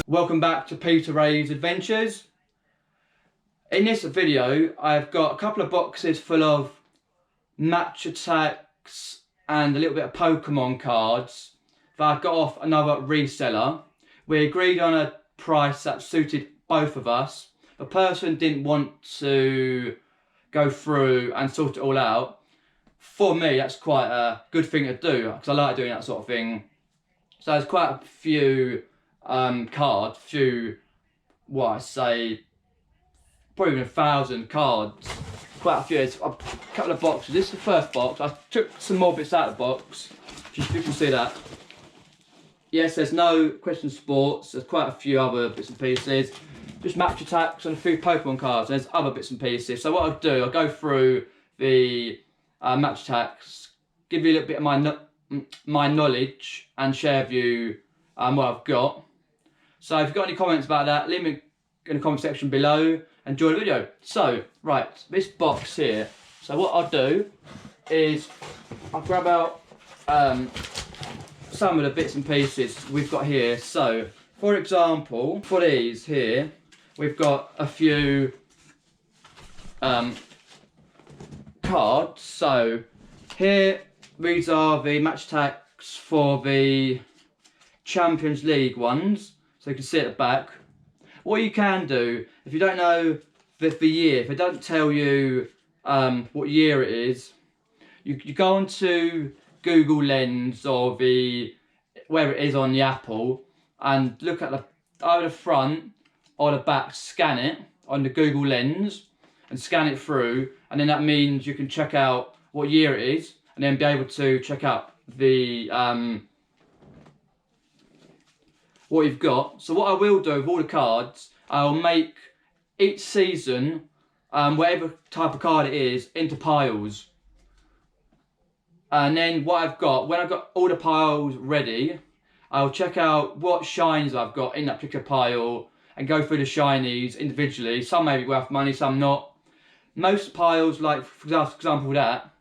Welcome back to Peter Ray's Adventures. In this video, I've got a couple of boxes full of match attacks and a little bit of Pokemon cards that I've got off another reseller. We agreed on a price that suited both of us. The person didn't want to go through and sort it all out. For me, that's quite a good thing to do because I like doing that sort of thing. So there's quite a few cards, what I say, probably even 1,000 cards. Quite a few. It's a couple of boxes. This is the first box. I took some more bits out of the box. If you can see that. Yes, there's no question sports. There's quite a few other bits and pieces. Just match attacks and a few Pokemon cards. There's other bits and pieces. So what I'll do, I'll go through the match attacks, give you a little bit of my knowledge and share with you what I've got. So if you've got any comments about that, leave me in the comment section below. Enjoy the video. So, right, this box here. So what I'll do is I'll grab out some of the bits and pieces we've got here. So, for example, for these here, we've got a few cards. So here, these are the match attacks for the Champions League ones. So you can see at the back. What you can do, if you don't know the year, if it doesn't tell you what year it is, you go onto Google Lens or where it is on the Apple and look at either the front or the back, scan it on the Google Lens and scan it through, and then that means you can check out what year it is and then be able to check out the what you've got. So what I will do with all the cards, I'll make each season, whatever type of card it is, into piles. And then what I've got, when I've got all the piles ready, I'll check out what shinies I've got in that particular pile and go through the shinies individually. Some may be worth money, some not. Most piles, like for example that,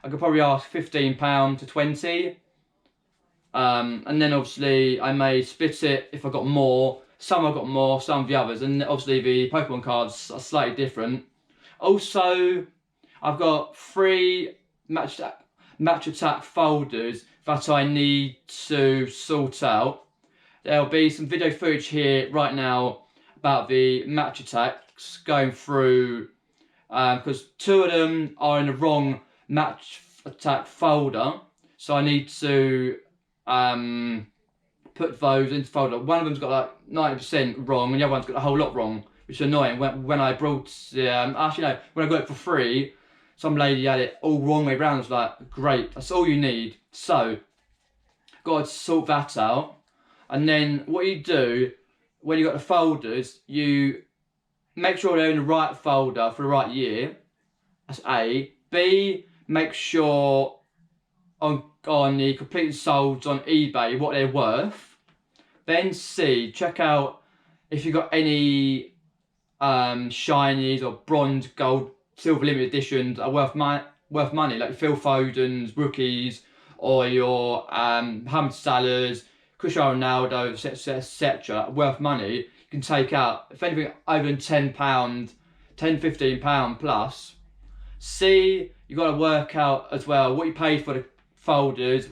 I could probably ask £15 to 20. And then obviously I may split it if I've got more. Some I've got more, some of the others. And obviously the Pokemon cards are slightly different. Also, I've got 3 match attack folders that I need to sort out. There'll be some video footage here right now about the match attacks going through, because 2 of them are in the wrong match attack folder. So I need to put those into folder. One of them's got like 90% wrong and the other one's got a whole lot wrong, which is annoying. When I brought actually no, when I got it for free, some lady had it all wrong way round. I was like, great, that's all you need. So got to sort that out. And then what you do when you got the folders, you make sure they're in the right folder for the right year. That's A. B, make sure on the completed solds on eBay what they're worth. Then C, check out if you've got any shinies or bronze, gold, silver limited editions are worth money, like Phil Foden's rookies or your Mohamed Salah's, Cristiano Ronaldo, etc. worth money. You can take out, if anything over than £10, £15 plus. C, you've got to work out as well what you paid for the folders,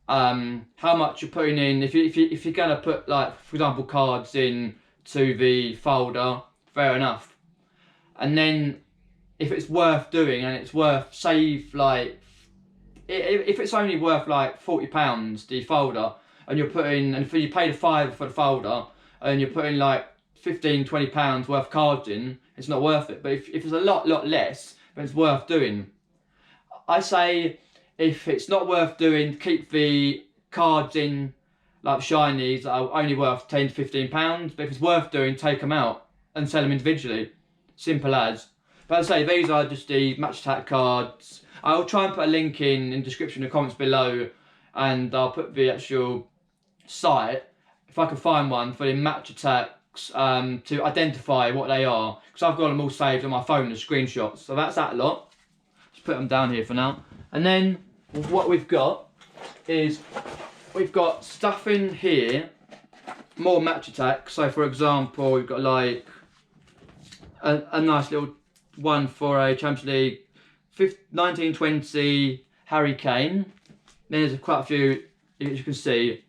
how much you're putting in. If you're going to put, like, for example, cards in to the folder, fair enough. And then if it's worth doing and it's worth, say, like, if it's only worth like £40, the folder, and you're putting, and if you pay the £5 for the folder and you're putting like £15-20 worth of cards in, it's not worth it. But if it's a lot less, then it's worth doing. I say if it's not worth doing, keep the cards in, like shinies that are only worth £10 to £15. But if it's worth doing, take them out and sell them individually. Simple as. But as I say, these are just the match attack cards. I'll try and put a link in the description and comments below, and I'll put the actual site, if I can find one, for the match attacks to identify what they are, because I've got them all saved on my phone as screenshots. So that's that lot. Just put them down here for now. And then what we've got is we've got stuff in here more match attacks. So for example, we've got like a nice little one for a Champions League 1920 Harry Kane. Then there's quite a few, as you can see,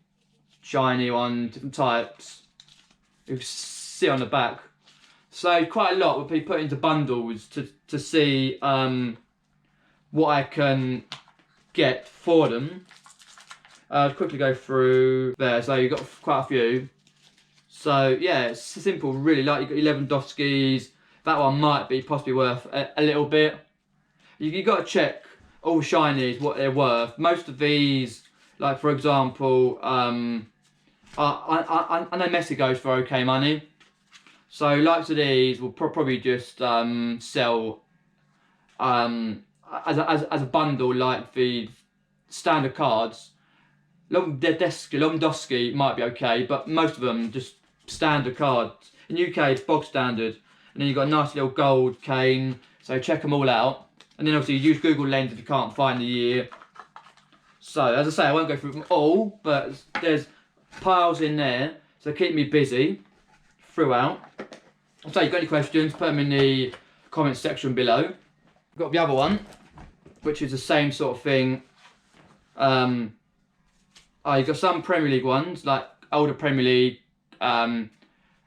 shiny ones, different types. You can see on the back. So quite a lot will be put into bundles to see what I can get for them. I'll quickly go through there. So you've got quite a few. So yeah, it's simple really. Like you've got 11 Doskis. That one might be possibly worth a little bit. You've got to check all shinies, what they're worth. Most of these, like for example, I know Messi goes for okay money. So likes of these will probably just sell as a bundle, like the standard cards. Lewandowski might be okay, but most of them just standard cards. In UK it's bog standard, and then you've got a nice little gold Kane. So check them all out, and then obviously use Google Lens if you can't find the year. So as I say, I won't go through them all, but there's piles in there, so keep me busy throughout. So if you've got any questions, put them in the comment section below. We've got the other one, which is the same sort of thing. You've got some Premier League ones, like older Premier League. You've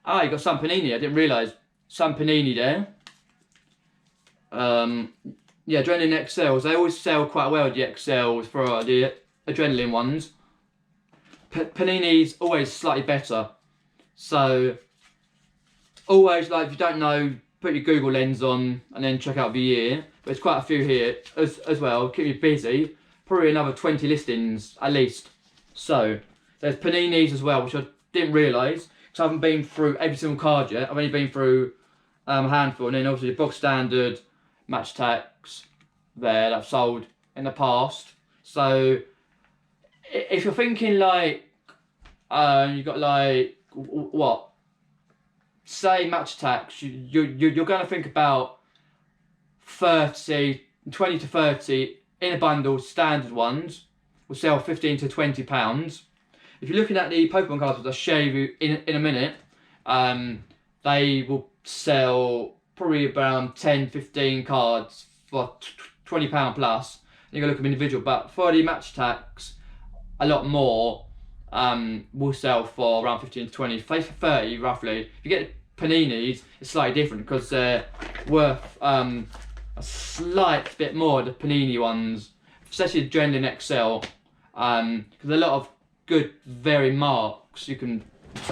got some Panini, I didn't realise. Some Panini there. Yeah, Adrenaline XLs, they always sell quite well, the XLs for the Adrenaline ones. Panini's always slightly better. So, always, like, if you don't know, put your Google Lens on and then check out the year. But there's quite a few here as well, keep you busy. Probably another 20 listings, at least. So, there's Paninis as well, which I didn't realise. Because I haven't been through every single card yet. I've only been through a handful. And then obviously the box standard match attacks there that I've sold in the past. So, if you're thinking like, you've got like, what? Say match attacks, you're going to think about 20 to 30 in a bundle, standard ones will sell £15 to £20. If you're looking at the Pokemon cards, which I'll show you in a minute, they will sell probably around 10-15 cards for £20 plus. You're going to look at them individual, but for the match attacks, a lot more will sell for around 15 to 20, 30 roughly. If you get Paninis, it's slightly different because they're worth a slight bit more, the Panini ones, especially the Adrenaline XL, because a lot of good varied marks you can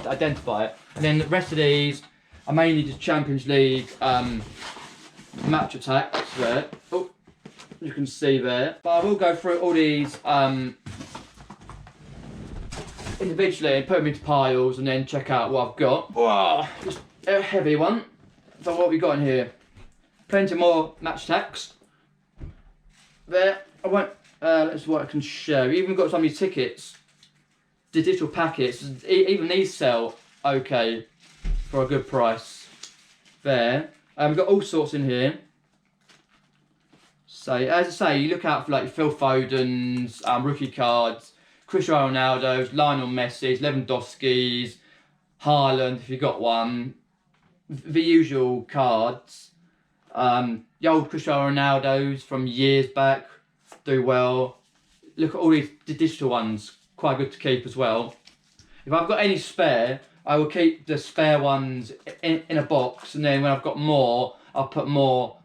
identify it. And then the rest of these are mainly just Champions League match attacks there. Oh, you can see there. But I will go through all these individually and put them into piles and then check out what I've got. Whoa, just a heavy one. So what have we got in here? Plenty more match attacks. There, I won't, that's what I can show. We've even got some of these tickets, the digital packets, even these sell okay for a good price. There, we've got all sorts in here. So as I say, you look out for like Phil Foden's, rookie cards, Cristiano Ronaldo's, Lionel Messi's, Lewandowski's, Haaland if you got one, the usual cards. The old Cristiano Ronaldo's from years back do well. Look at all these digital ones, quite good to keep as well. If I've got any spare, I will keep the spare ones in a box, and then when I've got more, I'll put more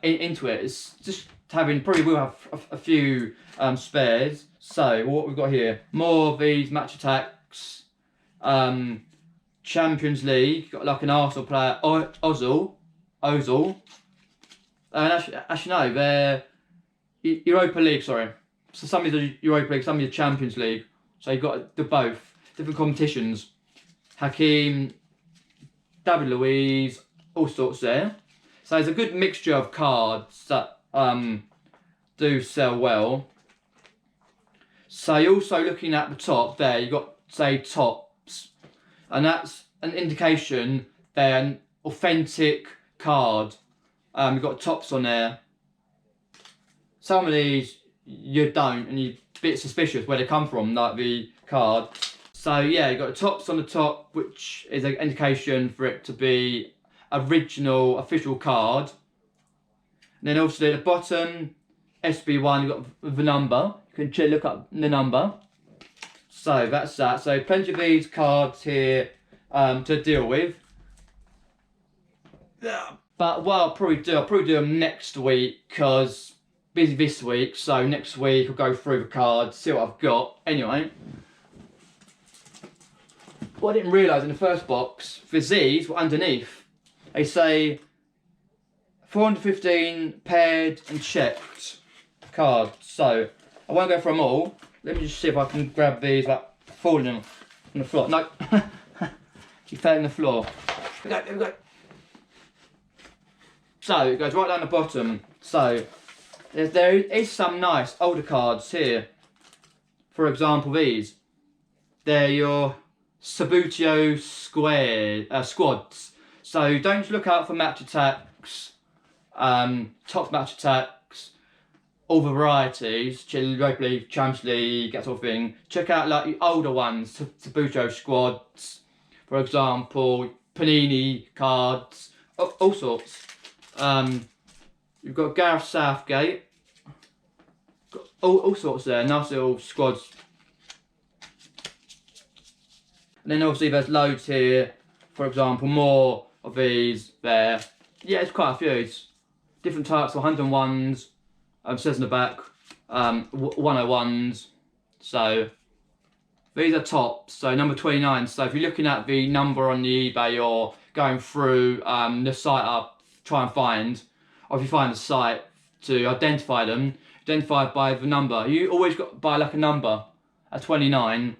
into it. It's just having, probably will have a few spares. So what we've got here, more of these match attacks, Champions League, got like an Arsenal player, Ozil. Actually no, they're Europa League, sorry. So some of the Europa League, some of the Champions League. So you've got the both, different competitions. Hakim, David Luiz, all sorts there. So there's a good mixture of cards that do sell well. So you're also looking at the top there, you've got, say, tops. And that's an indication they're an authentic card. You've got tops on there. Some of these you don't, and you're a bit suspicious where they come from, like the card. So yeah, you've got the tops on the top, which is an indication for it to be original official card. And then obviously at the bottom, SB1, you've got the number. You can look up the number. So that's that. So plenty of these cards here to deal with. But what I'll probably do them next week, because busy this week. So next week I'll go through the cards, see what I've got. Anyway, what I didn't realise in the first box, the Z's were underneath. They say 415 paired and checked cards. So I won't go for them all. Let me just see if I can grab these without falling on the floor. No, he fell on the floor. Here we go. So it goes right down the bottom. So there is some nice older cards here. For example, these. They're your Sabutio squads. So don't look out for match attacks, top match attacks, all the varieties, Europa League, Champions League, that sort of thing. Check out like the older ones, Sabutio squads, for example, Panini cards, all sorts. You've got Gareth Southgate, got all sorts there, nice little squads. And then obviously there's loads here, for example, more of these there. Yeah, it's quite a few. It's different types of 101s, says in the back, 101s. So these are tops, so number 29. So if you're looking at the number on the eBay or going through the site up, try and find, or if you find the site to identify them, identify by the number. You always got by like a number at 29,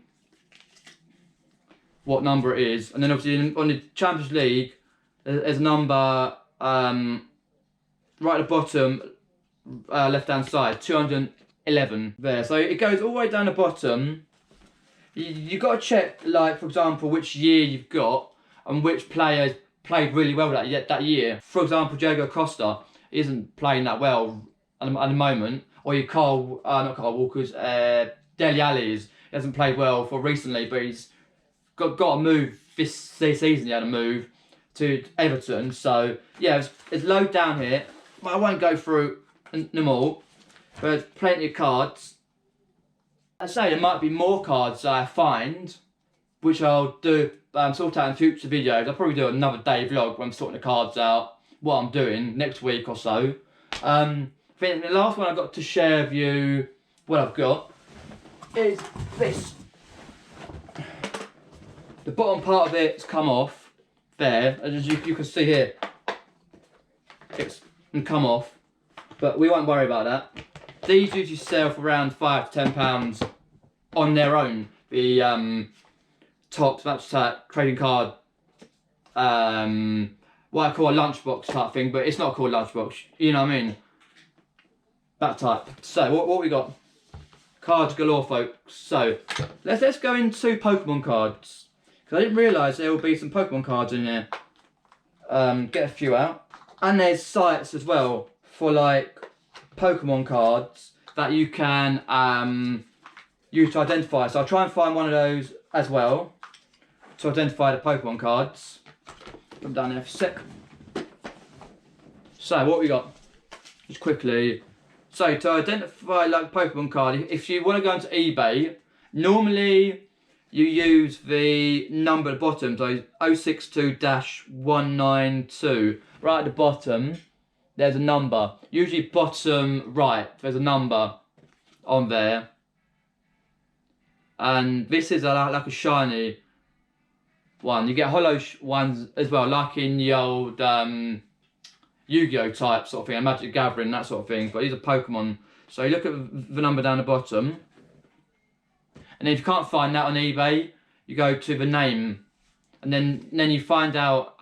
what number it is. And then obviously on the Champions League, there's a number right at the bottom, left hand side, 211 there. So it goes all the way down the bottom. You've got to check, like for example, which year you've got and which players played really well that year. For example, Diego Costa isn't playing that well at the moment. Or your not Carl Walker's, Dele Alli's hasn't played well for recently, but he's got a move this season. He had a move to Everton. So yeah, it's low down here. But I won't go through them all. But there's plenty of cards. I say there might be more cards that I find, which I'll do sort out in future videos. I'll probably do another day vlog when I'm sorting the cards out, what I'm doing next week or so. I think the last one I got to share with you, what I've got, is this. The bottom part of it's come off there, as you can see here. It's come off, but we won't worry about that. These usually sell for around £5 to £10 on their own. The tops, match attack, trading card, what I call a lunchbox type thing, but it's not called lunchbox, you know what I mean? That type. So what we got? Cards galore, folks. So let's go into Pokemon cards, because I didn't realise there will be some Pokemon cards in there. Get a few out, and there's sites as well for like Pokemon cards that you can use to identify. So I'll try and find one of those as well to identify the Pokemon cards. Put them down there for a sec. So what we got? Just quickly. So to identify like Pokemon card, if you want to go into eBay, normally you use the number at the bottom, so 062-192. Right at the bottom, there's a number. Usually bottom right, there's a number on there. And this is like a shiny one. You get hollow ones as well, like in the old Yu-Gi-Oh type sort of thing, Magic Gathering, that sort of thing. But these are Pokemon. So you look at the number down the bottom. And if you can't find that on eBay, you go to the name. And then you find out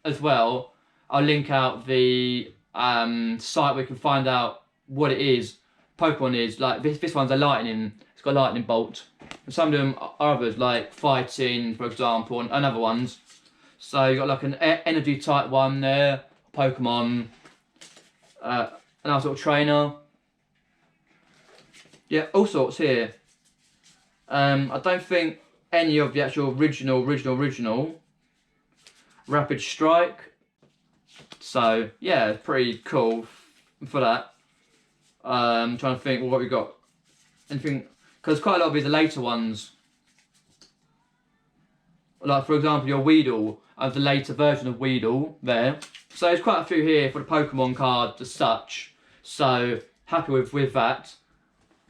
as well, I'll link out the site where you can find out what it is, Pokemon is. Like this one's a lightning, it's got a lightning bolt. And some of them are others, like fighting, for example, and other ones. So you've got like an energy type one there, Pokemon, another sort of trainer. Yeah, all sorts here. I don't think any of the actual original Rapid Strike. So yeah, it's pretty cool for that. Trying to think what we got. Anything, because quite a lot of these are later ones. Like for example, your Weedle, the later version of Weedle there. So there's quite a few here for the Pokemon cards as such. So happy with that.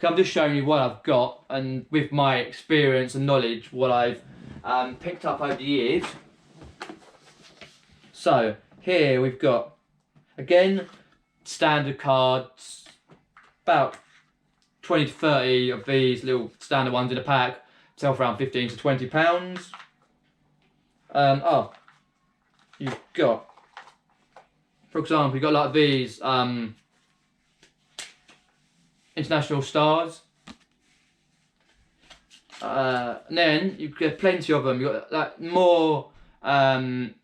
I'm just showing you what I've got, and with my experience and knowledge, what I've picked up over the years. So here we've got, again, standard cards, about 20 to 30 of these little standard ones in a pack, sell for around £15 to £20. You've got, for example, you've got like these international stars. And then you get plenty of them. You've got like more FIFA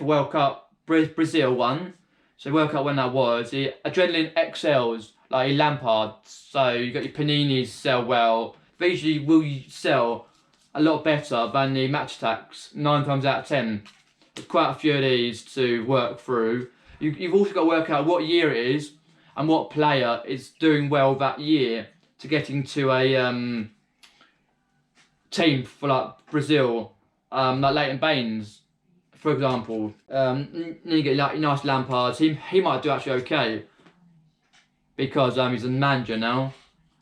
World Cup Brazil one. So World Cup when that was. The Adrenaline XLs, like your Lampards. So you got your Paninis sell well. They usually will sell a lot better than the Match Attacks, 9 times out of 10. There's quite a few of these to work through. You've also got to work out what year it is and what player is doing well that year to get into a team for like Brazil, like Leighton Baines, for example. Then you get like nice Lampards. He might do actually okay because he's a manager now.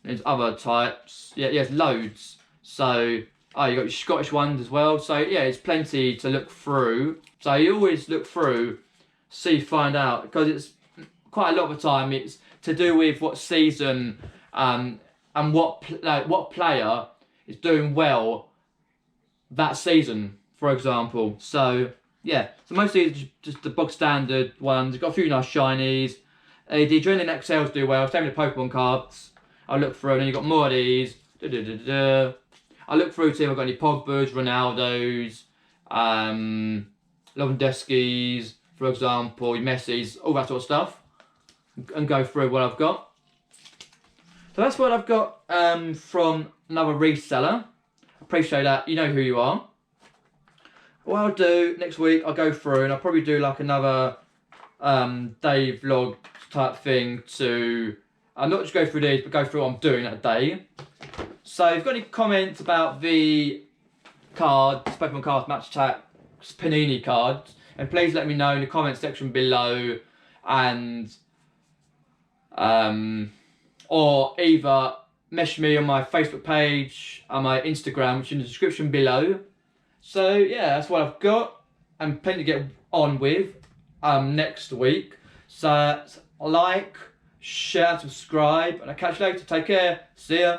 There's other types. Yeah, there's loads. So you got your Scottish ones as well. So yeah, it's plenty to look through. So you always look through, find out, because it's quite a lot of the time it's to do with what season and what player is doing well that season, for example. So yeah, so most of these are just the bog standard ones. You've got a few nice shinies. The Adrenaline XLs do well. Same with the Pokemon cards. I'll look through, and then you've got more of these. I'll look through to see if I've got any Pogbas, Ronaldos, Lewandowskis, for example, Messi's, all that sort of stuff, and go through what I've got. So that's what I've got from another reseller. Appreciate that. You know who you are. What I'll do next week, I'll go through and I'll probably do like another day vlog type thing to not just go through these, but go through what I'm doing that day. So if you've got any comments about the cards, Pokemon cards, Match Attacks, Panini cards, and please let me know in the comment section below, and or either message me on my Facebook page and my Instagram, which is in the description below. So yeah, that's what I've got, and plenty to get on with next week. So like, share, subscribe, and I'll catch you later. Take care. See ya.